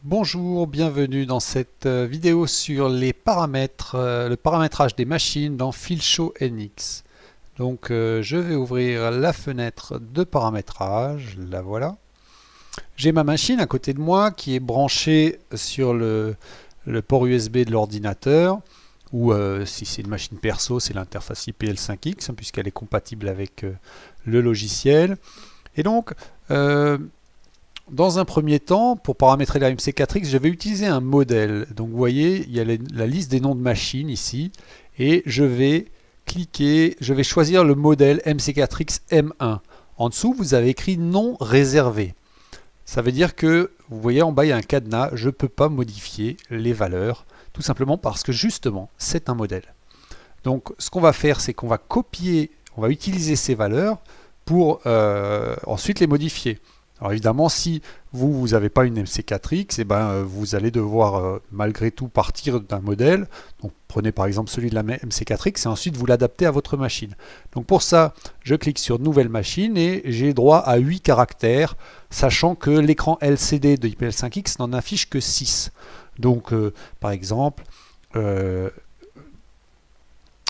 Bonjour, bienvenue dans cette vidéo sur les paramètres, le paramétrage des machines dans Filshow NX. Donc je vais ouvrir la fenêtre de paramétrage, la voilà. J'ai ma machine à côté de moi qui est branchée sur le port USB de l'ordinateur, ou si c'est une machine perso, c'est l'interface IPL5X, hein, puisqu'elle est compatible avec le logiciel. Et donc, dans un premier temps, pour paramétrer la MC4X, je vais utiliser un modèle. Donc vous voyez, il y a la liste des noms de machines ici, et je vais cliquer, je vais choisir le modèle MC4X M1. En dessous, vous avez écrit non réservé. Ça veut dire que, vous voyez en bas, il y a un cadenas, je ne peux pas modifier les valeurs, tout simplement parce que justement, c'est un modèle. Donc ce qu'on va faire, c'est qu'on va copier, on va utiliser ces valeurs pour ensuite les modifier. Alors évidemment, si vous n'avez pas une MC4X, eh ben, vous allez devoir malgré tout partir d'un modèle. Donc prenez par exemple celui de la MC4X et ensuite vous l'adaptez à votre machine. Donc pour ça, je clique sur Nouvelle machine et j'ai droit à 8 caractères, sachant que l'écran LCD de IPL5X n'en affiche que 6. Donc par exemple,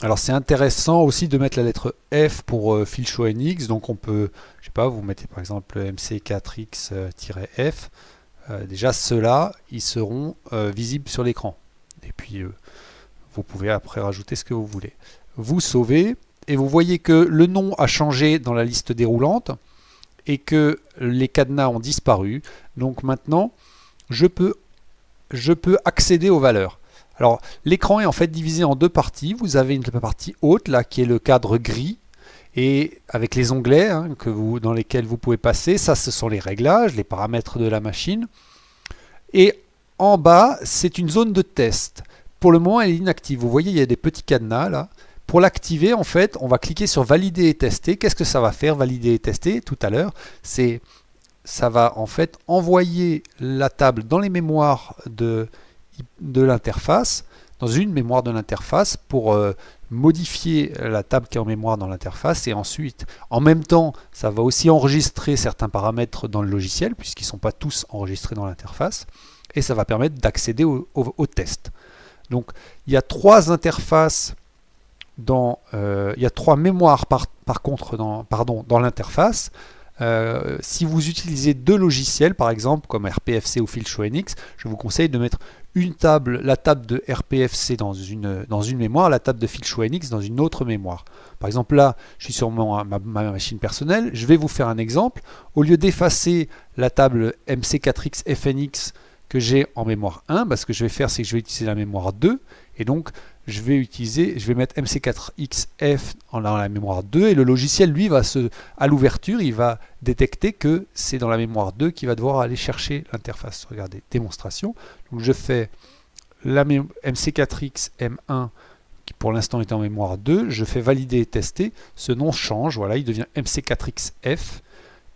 alors c'est intéressant aussi de mettre la lettre F pour Filshow NX, donc on peut, je sais pas, vous mettez par exemple MC4X-F, déjà ceux-là, ils seront visibles sur l'écran. Et puis vous pouvez après rajouter ce que vous voulez. Vous sauvez, et vous voyez que le nom a changé dans la liste déroulante, et que les cadenas ont disparu. Donc maintenant, je peux accéder aux valeurs. Alors, l'écran est en fait divisé en deux parties. Vous avez une partie haute, là, qui est le cadre gris, et avec les onglets dans lesquels vous pouvez passer. Ça, ce sont les réglages, les paramètres de la machine. Et en bas, c'est une zone de test. Pour le moment, elle est inactive. Vous voyez, il y a des petits cadenas, là. Pour l'activer, en fait, on va cliquer sur Valider et tester. Qu'est-ce que ça va faire, valider et tester, tout à l'heure? Ça va en fait envoyer la table dans les mémoires de l'interface, dans une mémoire de l'interface pour modifier la table qui est en mémoire dans l'interface, et ensuite en même temps ça va aussi enregistrer certains paramètres dans le logiciel puisqu'ils ne sont pas tous enregistrés dans l'interface, et ça va permettre d'accéder au test. Donc il y a trois interfaces il y a trois mémoires par contre dans l'interface. Si vous utilisez deux logiciels, par exemple comme RPFC ou Filshow NX, je vous conseille de mettre la table de RPFC dans une mémoire, la table de Filshow NX dans une autre mémoire. Par exemple là, je suis sur ma machine personnelle, je vais vous faire un exemple. Au lieu d'effacer la table MC4X FNX que j'ai en mémoire 1, ce que je vais faire, c'est que je vais utiliser la mémoire 2, et donc je vais mettre MC4XF dans la mémoire 2, et le logiciel, lui, à l'ouverture, il va détecter que c'est dans la mémoire 2 qu'il va devoir aller chercher l'interface. Regardez, démonstration. Donc je fais la MC4X M1 qui pour l'instant est en mémoire 2, je fais valider et tester, ce nom change, voilà, il devient MC4XF,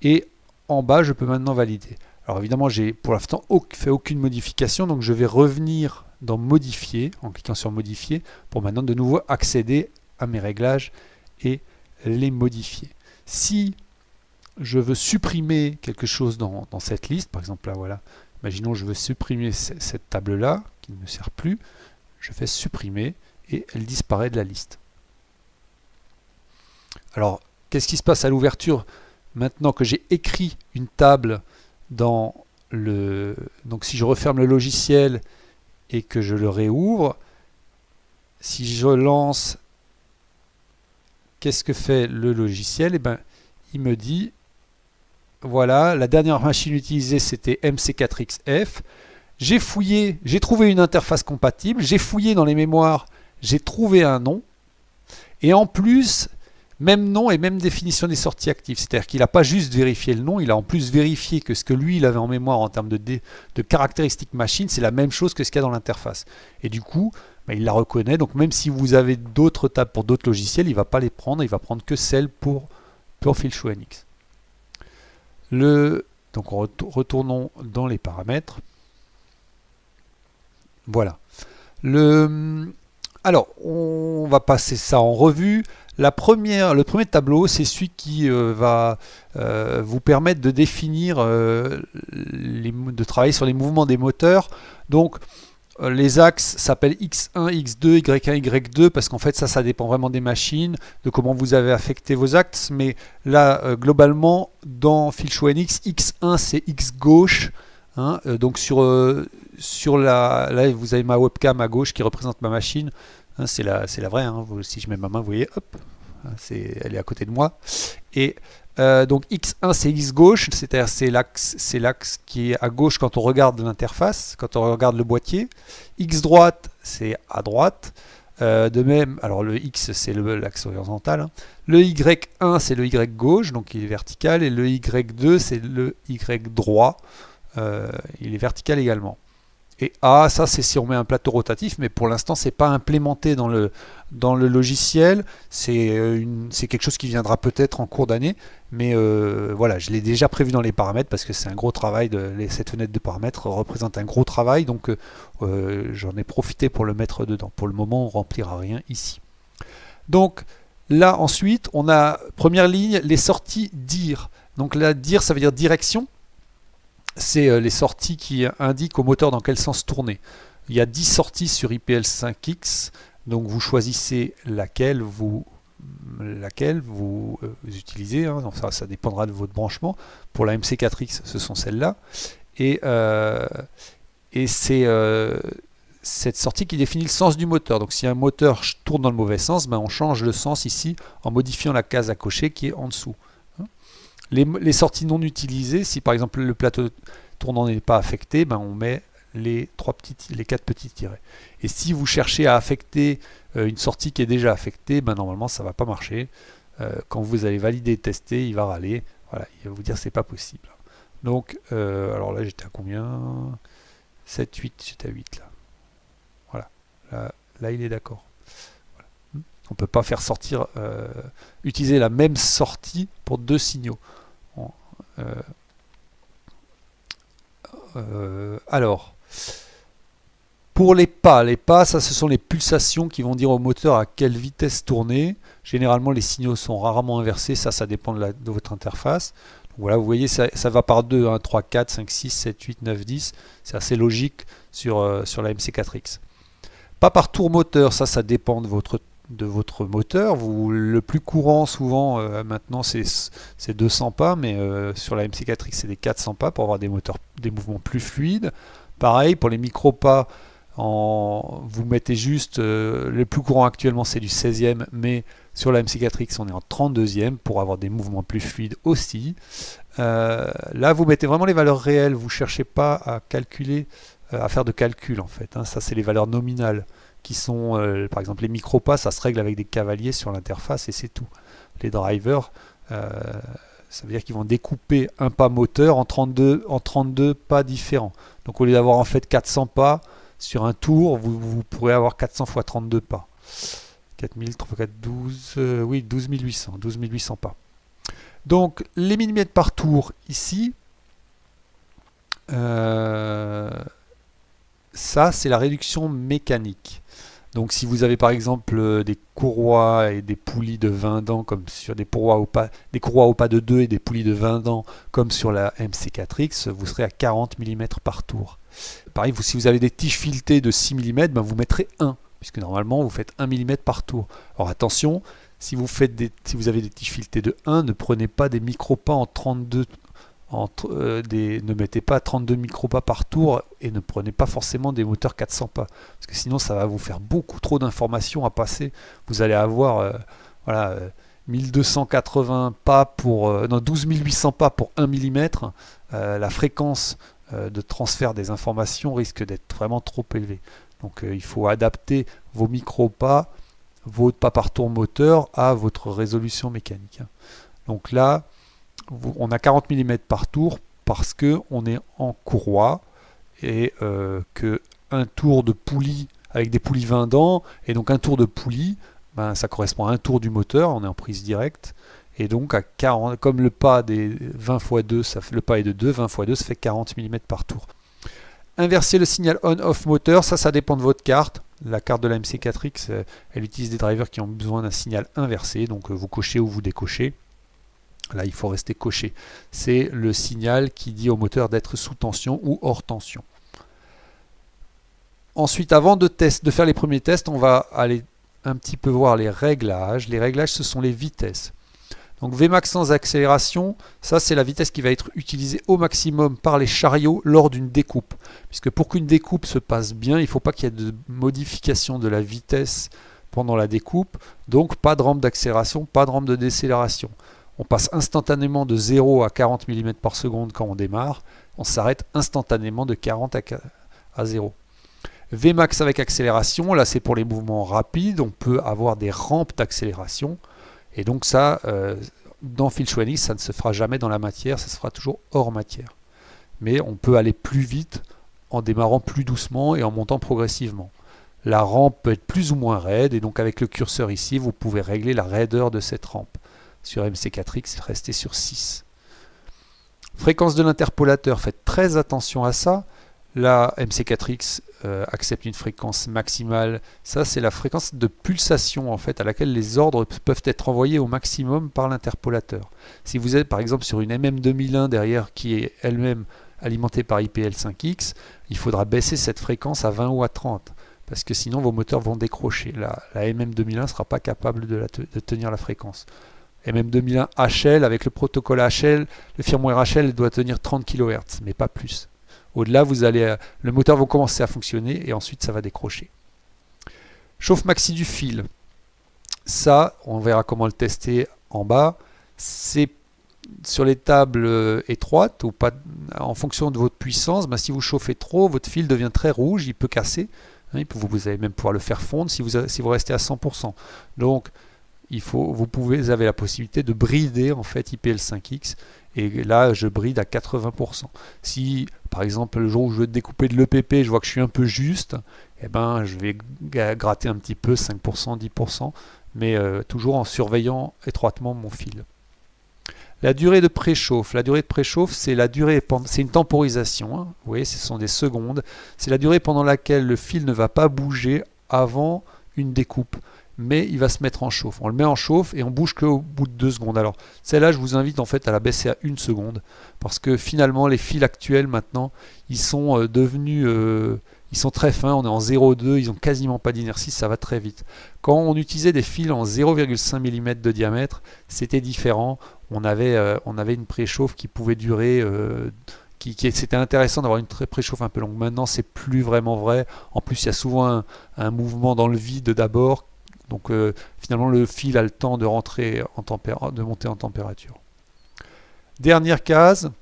et en bas, je peux maintenant valider. Alors évidemment, j'ai pour l'instant fait aucune modification, donc je vais revenir dans modifier, en cliquant sur modifier, pour maintenant de nouveau accéder à mes réglages et les modifier. Si je veux supprimer quelque chose dans cette liste, par exemple là voilà, imaginons je veux supprimer cette table là, qui ne me sert plus, je fais supprimer et elle disparaît de la liste. Alors, qu'est-ce qui se passe à l'ouverture maintenant que j'ai écrit une table dans le... Donc si je referme le logiciel et que je le réouvre, si je lance, qu'est-ce que fait le logiciel? Eh ben, il me dit, voilà, la dernière machine utilisée c'était MC4XF. J'ai fouillé, j'ai trouvé une interface compatible, j'ai fouillé dans les mémoires, j'ai trouvé un nom, et en plus, même nom et même définition des sorties actives. C'est-à-dire qu'il n'a pas juste vérifié le nom, il a en plus vérifié que ce que lui il avait en mémoire en termes de caractéristiques machine, c'est la même chose que ce qu'il y a dans l'interface. Et du coup, il la reconnaît. Donc même si vous avez d'autres tables pour d'autres logiciels, il ne va pas les prendre, il va prendre que celles pour Filshow NX. Donc retournons dans les paramètres. Voilà. Alors, on va passer ça en revue. le premier tableau, c'est celui qui va vous permettre de définir, de travailler sur les mouvements des moteurs. Donc, les axes s'appellent X1, X2, Y1, Y2 parce qu'en fait ça dépend vraiment des machines, de comment vous avez affecté vos axes. Mais là, globalement, dans FilchONX, X1 c'est X gauche. Hein, donc là vous avez ma webcam à gauche qui représente ma machine. Hein, c'est la vraie. Hein. Si je mets ma main, vous voyez, hop, elle est à côté de moi. Et donc X1 c'est X gauche, c'est-à-dire c'est l'axe qui est à gauche quand on regarde l'interface, quand on regarde le boîtier. X droite c'est à droite. De même, alors le X c'est l'axe horizontal. Hein. Le Y1 c'est le Y gauche, donc il est vertical, et le Y2 c'est le Y droit, il est vertical également. Et A, ça c'est si on met un plateau rotatif, mais pour l'instant c'est pas implémenté dans le logiciel, c'est quelque chose qui viendra peut-être en cours d'année, mais voilà, je l'ai déjà prévu dans les paramètres parce que c'est un gros travail, cette fenêtre de paramètres représente un gros travail, donc j'en ai profité pour le mettre dedans. Pour le moment on ne remplira rien ici. Donc là ensuite, on a, première ligne, les sorties DIR. Donc là, DIR ça veut dire direction. C'est les sorties qui indiquent au moteur dans quel sens tourner. Il y a 10 sorties sur IPL5X, donc vous choisissez laquelle vous utilisez. Hein. Donc ça dépendra de votre branchement. Pour la MC4X, ce sont celles-là. Et c'est cette sortie qui définit le sens du moteur. Donc si un moteur tourne dans le mauvais sens, ben on change le sens ici en modifiant la case à cocher qui est en dessous. Les sorties non utilisées, si par exemple le plateau tournant n'est pas affecté, ben on met les 4 petits tirets. Et si vous cherchez à affecter une sortie qui est déjà affectée, ben normalement ça ne va pas marcher. Quand vous allez valider et tester, il va râler. Voilà, il va vous dire c'est pas possible. Donc, alors là j'étais à combien? 7, 8, j'étais à 8 là. Voilà, là il est d'accord. Voilà. On ne peut pas faire sortir, utiliser la même sortie pour 2 signaux. Bon, alors, pour les pas, ça ce sont les pulsations qui vont dire au moteur à quelle vitesse tourner. Généralement les signaux sont rarement inversés, ça dépend de votre interface. Donc voilà, vous voyez ça va par 2, hein, 3, 4, 5, 6, 7, 8, 9, 10. C'est assez logique sur la MC4X. Pas par tour moteur, ça dépend de votre moteur. Le plus courant souvent maintenant c'est 200 pas, mais sur la MC4X c'est des 400 pas pour avoir des mouvements plus fluides. Pareil pour les micro pas, vous mettez juste le plus courant actuellement c'est du 16e, mais sur la MC4X on est en 32e pour avoir des mouvements plus fluides aussi. Là vous mettez vraiment les valeurs réelles, vous cherchez pas à calculer, à faire de calcul en fait, hein. Ça c'est les valeurs nominales qui sont, par exemple les micro-pas, ça se règle avec des cavaliers sur l'interface et c'est tout. Les drivers, ça veut dire qu'ils vont découper un pas moteur en 32 pas différents. Donc au lieu d'avoir en fait 400 pas sur un tour, vous pourrez avoir 400 x 32 pas. 4000, 3, 4, 12, oui, 12 800 pas. Donc les millimètres par tour ici, ça c'est la réduction mécanique. Donc si vous avez par exemple des courroies et des poulies de 20 dents comme sur des courroies au pas de 2 et des poulies de 20 dents comme sur la MC4X, vous serez à 40 mm par tour. Pareil, si vous avez des tiges filetées de 6 mm, ben vous mettrez 1, puisque normalement vous faites 1 mm par tour. Alors attention, si vous avez des tiges filetées de 1, ne prenez pas des micro-pas en 32 ne mettez pas 32 micro-pas par tour et ne prenez pas forcément des moteurs 400 pas parce que sinon ça va vous faire beaucoup trop d'informations à passer. Vous allez avoir 1280 pas pour 12 800 pas pour 1 mm. La fréquence de transfert des informations risque d'être vraiment trop élevée. Donc il faut adapter vos micro-pas, vos pas par tour moteur à votre résolution mécanique. Donc là on a 40 mm par tour parce qu'on est en courroie et que un tour de poulie avec des poulies 20 dents et donc un tour de poulie, ben, ça correspond à un tour du moteur, on est en prise directe et donc à 40, comme le pas des 20 x 2, le pas est de 2, 20 x 2 ça fait 40 mm par tour. Inverser le signal on-off moteur, ça dépend de votre carte. La carte de la MC4X, elle utilise des drivers qui ont besoin d'un signal inversé, donc vous cochez ou vous décochez. Là, il faut rester coché. C'est le signal qui dit au moteur d'être sous tension ou hors tension. Ensuite, avant de faire les premiers tests, on va aller un petit peu voir les réglages. Les réglages, ce sont les vitesses. Donc Vmax sans accélération, ça c'est la vitesse qui va être utilisée au maximum par les chariots lors d'une découpe. Puisque pour qu'une découpe se passe bien, il ne faut pas qu'il y ait de modification de la vitesse pendant la découpe. Donc pas de rampe d'accélération, pas de rampe de décélération. On passe instantanément de 0 à 40 mm par seconde quand on démarre. On s'arrête instantanément de 40 à 0. Vmax avec accélération, là c'est pour les mouvements rapides. On peut avoir des rampes d'accélération. Et donc ça, dans Filshow NX, ça ne se fera jamais dans la matière, ça se fera toujours hors matière. Mais on peut aller plus vite en démarrant plus doucement et en montant progressivement. La rampe peut être plus ou moins raide, et donc avec le curseur ici, vous pouvez régler la raideur de cette rampe. Sur MC4X, restez sur 6. Fréquence de l'interpolateur, faites très attention à ça. La MC4X accepte une fréquence maximale. Ça, c'est la fréquence de pulsation en fait, à laquelle les ordres peuvent être envoyés au maximum par l'interpolateur. Si vous êtes par exemple sur une MM2001 derrière qui est elle-même alimentée par IPL5X, il faudra baisser cette fréquence à 20 ou à 30. Parce que sinon vos moteurs vont décrocher. La MM2001 ne sera pas capable de tenir la fréquence. MM2001 HL, avec le protocole HL, le firmware HL doit tenir 30 kHz, mais pas plus. Au-delà, le moteur va commencer à fonctionner et ensuite ça va décrocher. Chauffe maxi du fil. Ça, on verra comment le tester en bas. C'est sur les tables étroites ou pas, en fonction de votre puissance. Si vous chauffez trop, votre fil devient très rouge, il peut casser. Vous allez même pouvoir le faire fondre si vous restez à 100%. Donc, vous avez la possibilité de brider en fait IPL5X. Et là, je bride à 80%. Si, par exemple, le jour où je veux découper de l'EPP, je vois que je suis un peu juste, eh ben, je vais gratter un petit peu, 5%, 10%, mais toujours en surveillant étroitement mon fil. La durée de préchauffe. La durée de préchauffe, c'est une temporisation. Vous voyez, ce sont des secondes. C'est la durée pendant laquelle le fil ne va pas bouger avant une découpe. Mais il va se mettre en chauffe. On le met en chauffe et on bouge qu'au bout de 2 secondes. Alors celle-là, je vous invite en fait à la baisser à 1 seconde parce que finalement les fils actuels maintenant, ils sont devenus, ils sont très fins. On est en 0,2, ils ont quasiment pas d'inertie, ça va très vite. Quand on utilisait des fils en 0,5 mm de diamètre, c'était différent. On avait une préchauffe qui pouvait durer. C'était intéressant d'avoir une préchauffe un peu longue. Maintenant, c'est plus vraiment vrai. En plus, il y a souvent un mouvement dans le vide d'abord. Donc finalement le fil a le temps de rentrer de monter en température. Dernière case,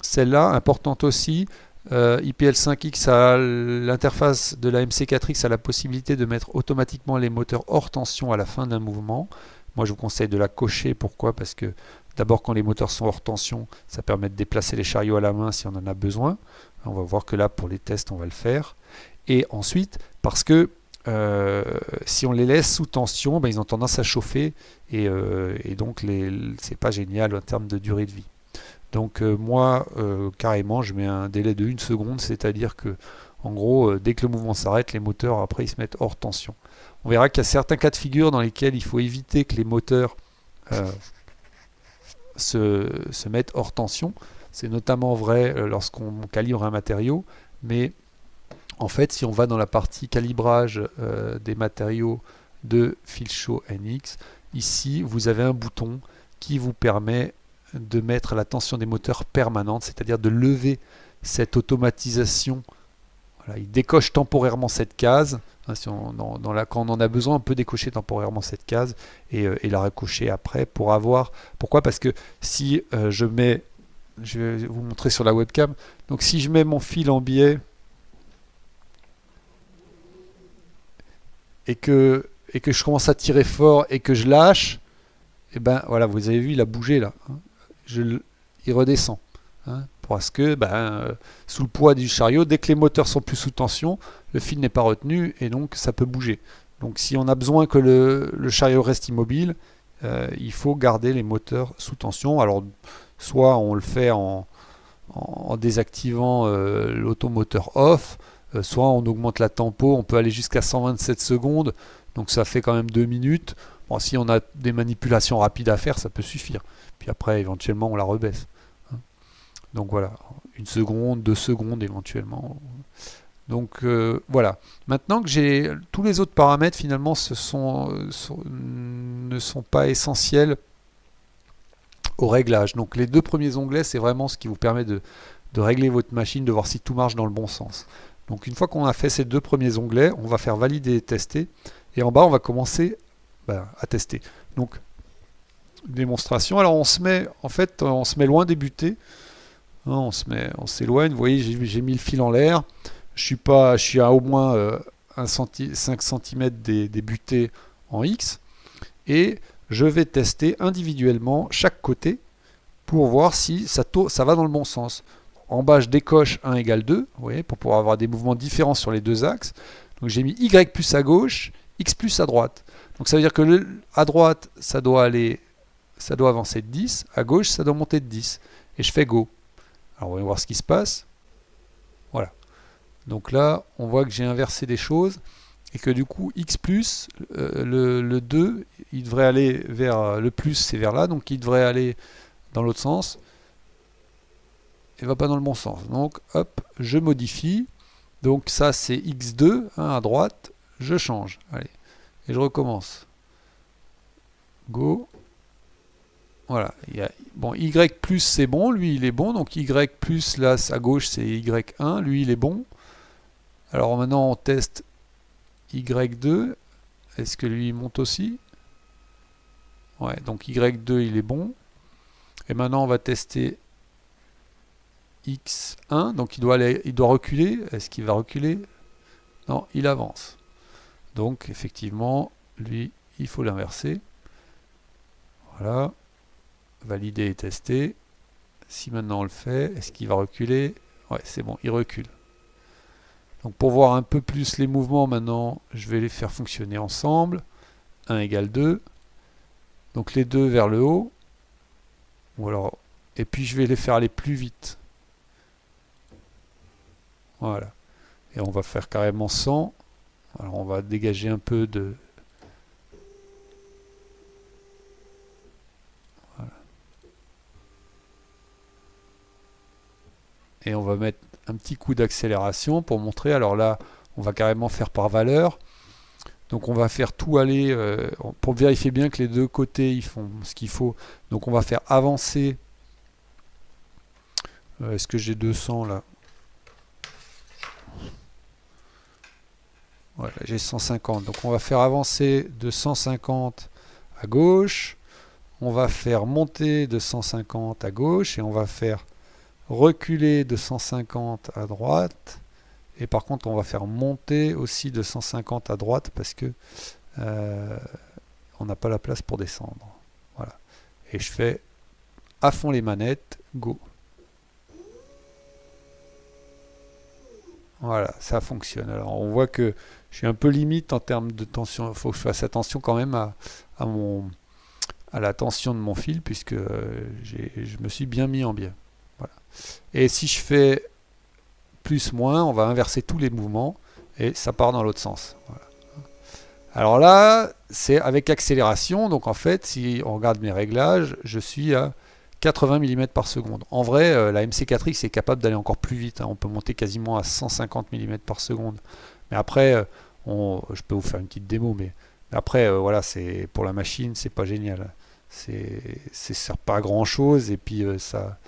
celle-là, importante aussi, IPL5X a l'interface de la MC4X a la possibilité de mettre automatiquement les moteurs hors tension à la fin d'un mouvement. Moi je vous conseille de la cocher, pourquoi? Parce que d'abord quand les moteurs sont hors tension, ça permet de déplacer les chariots à la main si on en a besoin. On va voir que là pour les tests on va le faire. Et ensuite parce que si on les laisse sous tension, ils ont tendance à chauffer et donc c'est pas génial en termes de durée de vie. Donc moi carrément je mets un délai de 1 seconde, c'est-à-dire que en gros dès que le mouvement s'arrête, les moteurs après ils se mettent hors tension. On verra qu'il y a certains cas de figure dans lesquels il faut éviter que les moteurs se mettent hors tension. C'est notamment vrai lorsqu'on calibre un matériau, mais en fait, si on va dans la partie calibrage des matériaux de Filshow NX, ici, vous avez un bouton qui vous permet de mettre la tension des moteurs permanente, c'est-à-dire de lever cette automatisation. Voilà, il décoche temporairement cette case. Quand on en a besoin, on peut décocher temporairement cette case et la recocher après pour avoir... Pourquoi? Parce que si je vais vous montrer sur la webcam. Donc si je mets mon fil en biais et que je commence à tirer fort et que je lâche, et ben voilà, vous avez vu, il a bougé là. Il redescend. Parce que sous le poids du chariot, dès que les moteurs sont plus sous tension, le fil n'est pas retenu et donc ça peut bouger. Donc si on a besoin que le chariot reste immobile, il faut garder les moteurs sous tension. Alors soit on le fait en en désactivant l'automoteur off, soit on augmente la tempo, on peut aller jusqu'à 127 secondes, donc ça fait quand même 2 minutes. Bon, si on a des manipulations rapides à faire, ça peut suffire. Puis après, éventuellement, on la rebaisse. Donc voilà, 1 seconde, 2 secondes éventuellement. Donc voilà. Maintenant que j'ai tous les autres paramètres, finalement, ne sont pas essentiels au réglage. Donc les 2 premiers onglets, c'est vraiment ce qui vous permet de régler votre machine, de voir si tout marche dans le bon sens. Donc une fois qu'on a fait ces 2 premiers onglets, on va faire valider et tester. Et en bas, on va commencer à tester. Donc démonstration. Alors on se met loin des butées. On s'éloigne. Vous voyez, j'ai mis le fil en l'air. Je suis à au moins 5 cm des butées en X. Et je vais tester individuellement chaque côté pour voir si ça va dans le bon sens. En bas, je décoche 1 égale 2, vous voyez, pour pouvoir avoir des mouvements différents sur les 2 axes. Donc j'ai mis Y plus à gauche, X plus à droite. Donc ça veut dire que à droite, ça doit avancer de 10, à gauche, ça doit monter de 10. Et je fais Go. Alors on va voir ce qui se passe. Voilà. Donc là, on voit que j'ai inversé des choses et que du coup, X plus, le 2, il devrait aller vers le plus, c'est vers là, donc il devrait aller dans l'autre sens. Il ne va pas dans le bon sens. Donc, hop, je modifie. Donc ça, c'est X2, à droite. Je change. Allez. Et je recommence. Go. Voilà. Bon, Y plus, c'est bon. Lui, il est bon. Donc Y plus, là, à gauche, c'est Y1. Lui, il est bon. Alors maintenant, on teste Y2. Est-ce que lui, il monte aussi? Ouais, donc Y2, il est bon. Et maintenant, on va tester X1, donc il doit reculer. Est-ce qu'il va reculer? Non, il avance. Donc effectivement, lui, il faut l'inverser. Voilà. Valider et tester. Si maintenant on le fait, est-ce qu'il va reculer? Ouais, c'est bon, il recule. Donc pour voir un peu plus les mouvements maintenant, je vais les faire fonctionner ensemble. 1 égale 2. Donc les deux vers le haut. Ou alors, et puis je vais les faire aller plus vite. Voilà. Et on va faire carrément 100. Alors on va dégager un peu de... Voilà. Et on va mettre un petit coup d'accélération pour montrer. Alors là, on va carrément faire par valeur. Donc on va faire tout aller, pour vérifier bien que les 2 côtés ils font ce qu'il faut. Donc on va faire avancer. Est-ce que j'ai 200 là? Voilà, j'ai 150. Donc on va faire avancer de 150 à gauche. On va faire monter de 150 à gauche. Et on va faire reculer de 150 à droite. Et par contre, on va faire monter aussi de 150 à droite parce que on n'a pas la place pour descendre. Voilà. Et je fais à fond les manettes. Go. Voilà, ça fonctionne. Alors on voit que je suis un peu limite en termes de tension. Il faut que je fasse attention quand même à la tension de mon fil puisque je me suis bien mis en biais. Voilà. Et si je fais plus moins, on va inverser tous les mouvements et ça part dans l'autre sens. Voilà. Alors là, c'est avec accélération. Donc en fait, si on regarde mes réglages, je suis à 80 mm par seconde. En vrai, la MC4X est capable d'aller encore plus vite. On peut monter quasiment à 150 mm par seconde. Mais après, je peux vous faire une petite démo. Mais après, voilà, pour la machine, c'est pas génial. Ça sert pas à grand chose. Et puis ça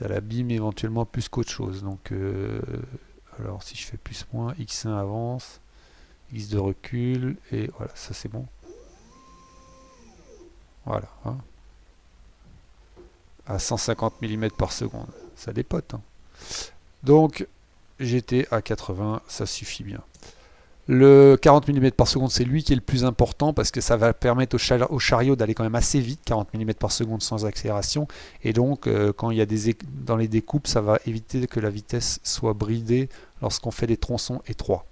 l'abîme éventuellement plus qu'autre chose. Donc, alors si je fais plus moins, X1 avance, X2 recule. Et voilà, ça c'est bon. Voilà, hein. À 150 mm par seconde, ça dépote. Hein. Donc j'étais à 80, ça suffit bien. Le 40 mm par seconde, c'est lui qui est le plus important parce que ça va permettre au chariot d'aller quand même assez vite, 40 mm par seconde sans accélération. Et donc, quand il y a dans les découpes, ça va éviter que la vitesse soit bridée lorsqu'on fait des tronçons étroits.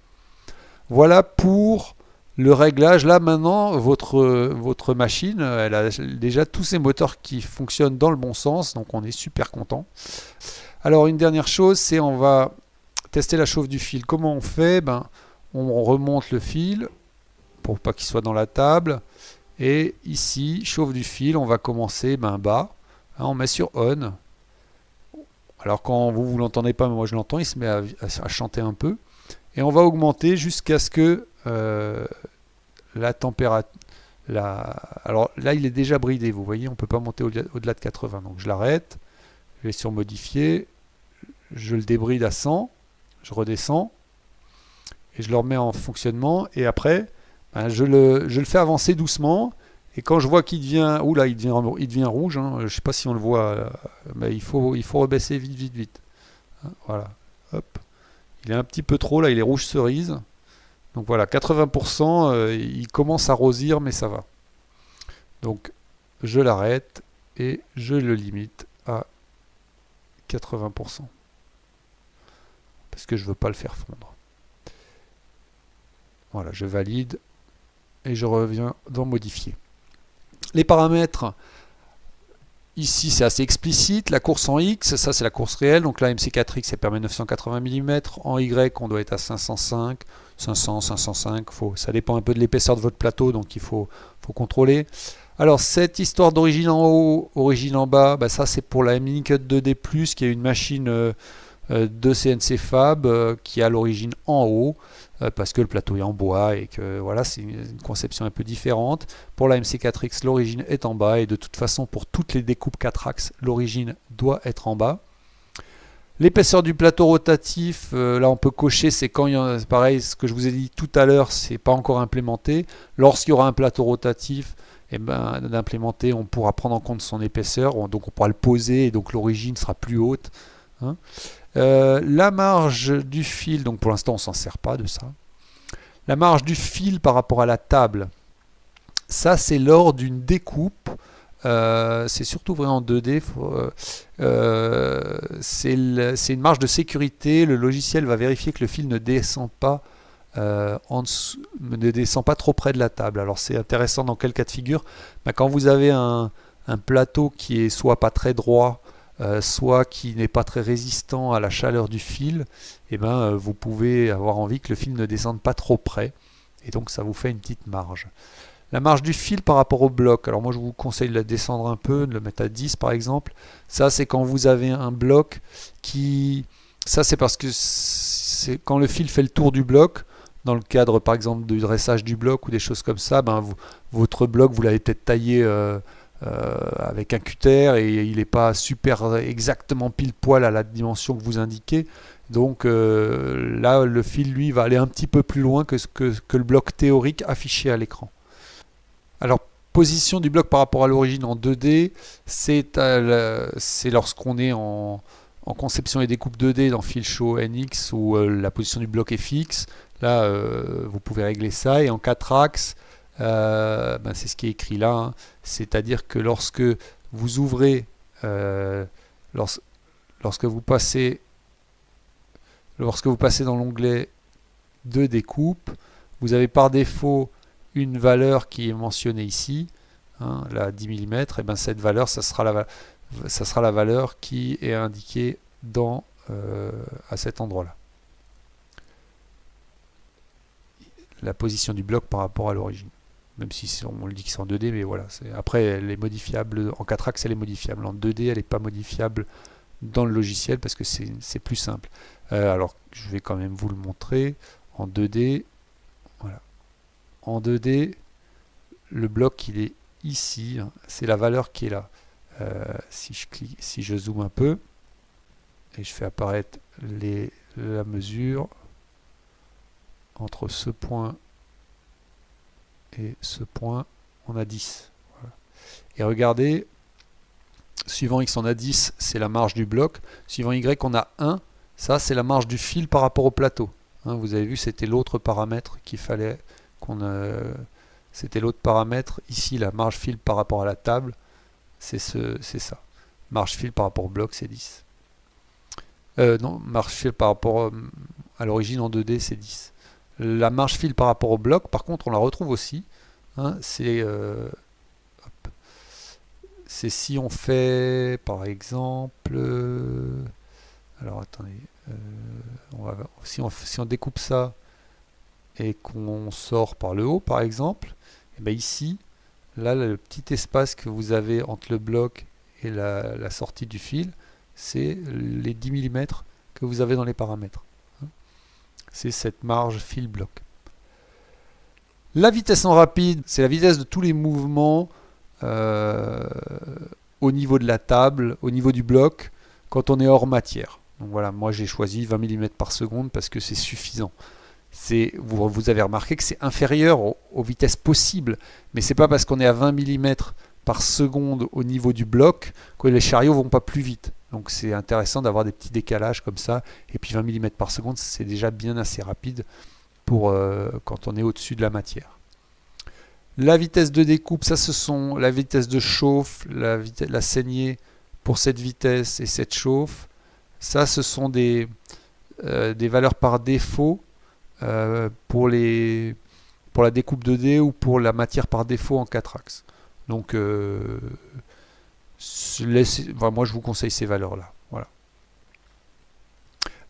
Voilà pour Le réglage, là maintenant, votre machine, elle a déjà tous ses moteurs qui fonctionnent dans le bon sens, donc on est super content. Alors une dernière chose, c'est on va tester la chauffe du fil. Comment on fait? On remonte le fil pour pas qu'il soit dans la table. Et ici, chauffe du fil, on va commencer bas. On met sur on. Alors quand vous l'entendez pas, mais moi je l'entends, il se met à chanter un peu. Et on va augmenter jusqu'à ce que la température... Alors là, il est déjà bridé, vous voyez, on ne peut pas monter au-delà de 80. Donc je l'arrête, je vais sur modifier, je le débride à 100, je redescends, et je le remets en fonctionnement. Et après, je le fais avancer doucement. Et quand je vois qu'il devient... Oula, il devient rouge, hein, je ne sais pas si on le voit, mais il faut rebaisser vite. Voilà, hop. Il est un petit peu trop, là, il est rouge cerise. Donc voilà, 80%, il commence à rosir, mais ça va. Donc je l'arrête et je le limite à 80%. Parce que je ne veux pas le faire fondre. Voilà, je valide et je reviens dans modifier. Les paramètres, ici c'est assez explicite. La course en X, ça c'est la course réelle. Donc là MC4X, ça permet 980 mm. En Y, on doit être à 505, 500, 505. Ça dépend un peu de l'épaisseur de votre plateau, donc il faut contrôler. Alors cette histoire d'origine en haut, origine en bas, ça c'est pour la Minicut 2D+, qui est une machine de CNC Fab qui a l'origine en haut. Parce que le plateau est en bois et que voilà, c'est une conception un peu différente. Pour la MC4X, l'origine est en bas et de toute façon, pour toutes les découpes 4 axes, l'origine doit être en bas. L'épaisseur du plateau rotatif, là on peut cocher, c'est quand il y a, pareil, ce que je vous ai dit tout à l'heure, c'est pas encore implémenté. Lorsqu'il y aura un plateau rotatif, d'implémenter, on pourra prendre en compte son épaisseur, donc on pourra le poser et donc l'origine sera plus haute. Hein. La marge du fil, donc pour l'instant on s'en sert pas de ça. La marge du fil par rapport à la table, ça c'est lors d'une découpe. C'est surtout vrai en 2D. C'est une marge de sécurité. Le logiciel va vérifier que le fil ne descend pas ne descend pas trop près de la table. Alors c'est intéressant dans quel cas de figure? Quand vous avez un plateau qui est soit pas très droit, soit qui n'est pas très résistant à la chaleur du fil, vous pouvez avoir envie que le fil ne descende pas trop près, et donc ça vous fait une petite marge. La marge du fil par rapport au bloc, alors moi je vous conseille de la descendre un peu, de le mettre à 10 par exemple. Ça c'est quand vous avez un bloc qui... Ça c'est parce que c'est quand le fil fait le tour du bloc, dans le cadre par exemple du dressage du bloc ou des choses comme ça, votre bloc vous l'avez peut-être taillé avec un cutter et il n'est pas super exactement pile poil à la dimension que vous indiquez. Donc là, le fil, lui, va aller un petit peu plus loin que le bloc théorique affiché à l'écran. Alors, position du bloc par rapport à l'origine en 2D, c'est lorsqu'on est en conception et découpe 2D dans FilShow NX où la position du bloc est fixe. Là, vous pouvez régler ça. Et en 4 axes, c'est ce qui est écrit là, hein. C'est-à-dire que lorsque vous ouvrez, lorsque vous passez dans l'onglet de découpe, vous avez par défaut une valeur qui est mentionnée ici, hein, la 10 mm, et cette valeur, ça sera la valeur qui est indiquée à cet endroit-là. La position du bloc par rapport à l'origine. Même si on le dit que c'est en 2D, mais voilà. Après, elle est modifiable. En 4 axes, elle est modifiable. En 2D, elle n'est pas modifiable dans le logiciel parce que c'est plus simple. Alors, je vais quand même vous le montrer. En 2D, voilà. En 2D, le bloc, il est ici. Hein. C'est la valeur qui est là. Si je zoome un peu, et je fais apparaître la mesure entre ce point et ce point, on a 10. Voilà. Et regardez, suivant X on a 10, c'est la marge du bloc. Suivant Y on a 1, ça c'est la marge du fil par rapport au plateau. Hein, vous avez vu, c'était l'autre paramètre qu'il fallait c'était l'autre paramètre. Ici, la marge fil par rapport à la table, c'est ça. Marge fil par rapport au bloc, c'est 10. Non, marge fil par rapport à l'origine en 2D, c'est 10. La marge fil par rapport au bloc, par contre, on la retrouve aussi. Hein, c'est si on fait, par exemple, alors attendez, si on découpe ça et qu'on sort par le haut, par exemple, et bien ici, là, le petit espace que vous avez entre le bloc et la sortie du fil, c'est les 10 mm que vous avez dans les paramètres. C'est cette marge fil-bloc. La vitesse en rapide, c'est la vitesse de tous les mouvements au niveau de la table, au niveau du bloc, quand on est hors matière. Donc voilà, moi j'ai choisi 20 mm par seconde parce que c'est suffisant. Vous avez remarqué que c'est inférieur aux vitesses possibles, mais c'est pas parce qu'on est à 20 mm par seconde au niveau du bloc que les chariots vont pas plus vite. Donc c'est intéressant d'avoir des petits décalages comme ça, et puis 20 mm par seconde c'est déjà bien assez rapide pour quand on est au-dessus de la matière. La vitesse de découpe, ça ce sont la vitesse de chauffe, la saignée pour cette vitesse et cette chauffe. Ça ce sont des valeurs par défaut pour la découpe 2D ou pour la matière par défaut en 4 axes. Donc moi je vous conseille ces valeurs là. Voilà.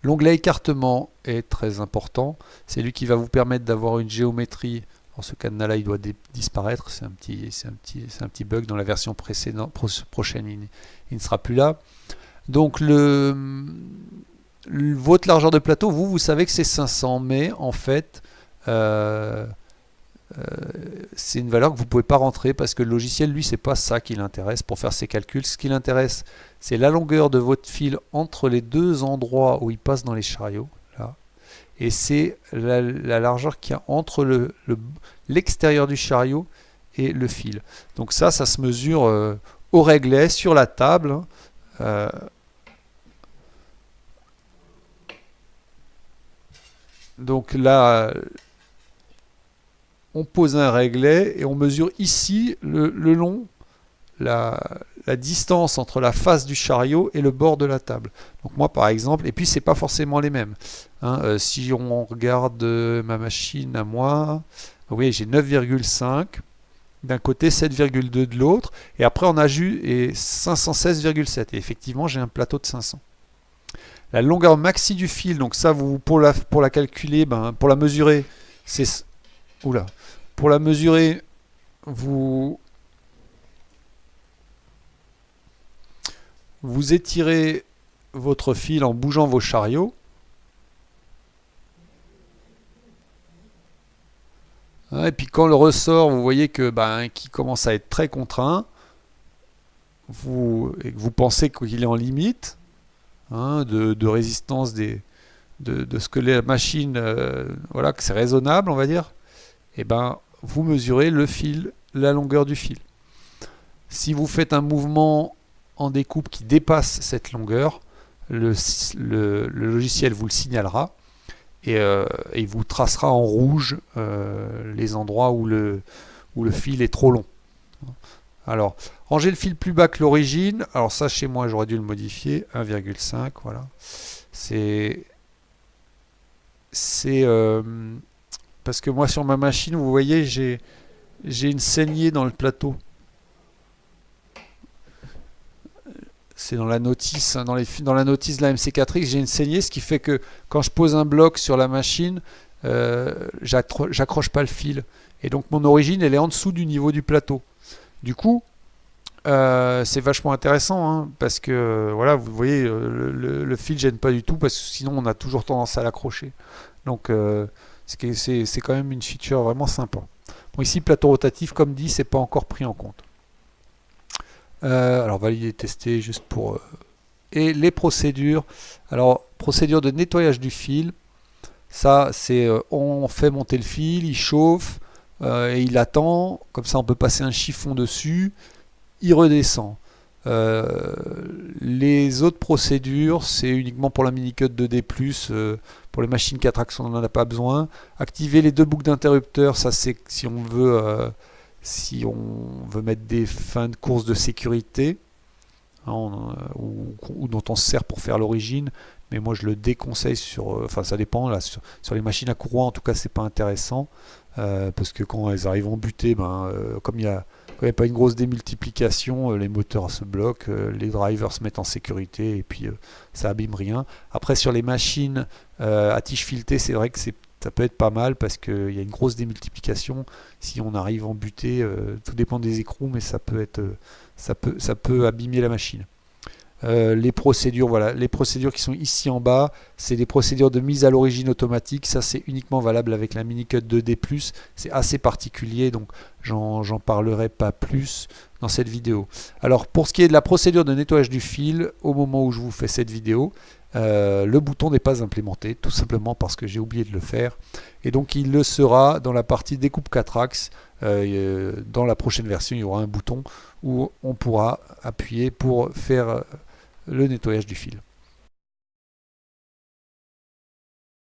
L'onglet écartement est très important. C'est lui qui va vous permettre d'avoir une géométrie. Dans ce cadenas là il doit disparaître. C'est un petit bug dans la version précédente. Prochaine il ne sera plus là. Donc votre largeur de plateau, vous savez que c'est 500, mais en fait c'est une valeur que vous ne pouvez pas rentrer parce que le logiciel, lui, c'est pas ça qui l'intéresse pour faire ses calculs. Ce qui l'intéresse, c'est la longueur de votre fil entre les deux endroits où il passe dans les chariots, là, et c'est la largeur qu'il y a entre l'extérieur du chariot et le fil. Donc ça se mesure au réglet sur la table. Donc là, on pose un réglet et on mesure ici le long, la distance entre la face du chariot et le bord de la table. Donc moi par exemple, et puis c'est pas forcément les mêmes. Hein, si on regarde ma machine à moi, vous voyez j'ai 9,5 d'un côté, 7,2 de l'autre, et après on a et 516,7. Et effectivement j'ai un plateau de 500. La longueur maxi du fil, donc ça pour la calculer, pour la mesurer, c'est oula. Pour la mesurer, vous étirez votre fil en bougeant vos chariots. Et puis quand le ressort, vous voyez que qui commence à être très contraint, vous pensez qu'il est en limite de résistance de ce que la machine, voilà, que c'est raisonnable, on va dire. Et vous mesurez le fil, la longueur du fil. Si vous faites un mouvement en découpe qui dépasse cette longueur, le logiciel vous le signalera et il vous tracera en rouge les endroits où le fil est trop long. Alors, ranger le fil plus bas que l'origine. Alors ça, chez moi, j'aurais dû le modifier. 1,5, voilà. C'est parce que moi sur ma machine, vous voyez, j'ai une saignée dans le plateau. C'est dans la notice, hein, dans la notice de la MC4X, j'ai une saignée, ce qui fait que quand je pose un bloc sur la machine, j'accroche pas le fil. Et donc mon origine, elle est en dessous du niveau du plateau. Du coup, c'est vachement intéressant, hein, parce que voilà, vous voyez, le fil gêne pas du tout, parce que sinon on a toujours tendance à l'accrocher. Donc c'est quand même une feature vraiment sympa. Bon, ici, plateau rotatif, comme dit, c'est pas encore pris en compte. Alors, valider, tester, juste pour... Et les procédures. Alors, procédure de nettoyage du fil. Ça, c'est on fait monter le fil, il chauffe, et il attend. Comme ça, on peut passer un chiffon dessus. Il redescend. Les autres procédures, c'est uniquement pour la mini-cut 2D+, pour les machines 4 axes, on n'en a pas besoin. Activer les deux boucles d'interrupteurs, ça c'est si on veut mettre des fins de course de sécurité, hein, ou dont on se sert pour faire l'origine. mais moi je le déconseille sur, enfin ça dépend, là, sur les machines à courant en tout cas c'est pas intéressant, parce que quand elles arrivent en butée, comme il n'y a pas une grosse démultiplication, les moteurs se bloquent, les drivers se mettent en sécurité et puis ça abîme rien. Après sur les machines à tige filetée, c'est vrai que ça peut être pas mal parce qu'il y a une grosse démultiplication. Si on arrive en butée, tout dépend des écrous, mais ça peut abîmer la machine. Les procédures, voilà, les procédures qui sont ici en bas, c'est des procédures de mise à l'origine automatique. Ça, c'est uniquement valable avec la Minicut 2D+. C'est assez particulier, donc j'en parlerai pas plus dans cette vidéo. Alors, pour ce qui est de la procédure de nettoyage du fil, au moment où je vous fais cette vidéo, le bouton n'est pas implémenté, tout simplement parce que j'ai oublié de le faire. Et donc, il le sera dans la partie découpe 4 axes. Dans la prochaine version, il y aura un bouton où on pourra appuyer pour faire le nettoyage du fil.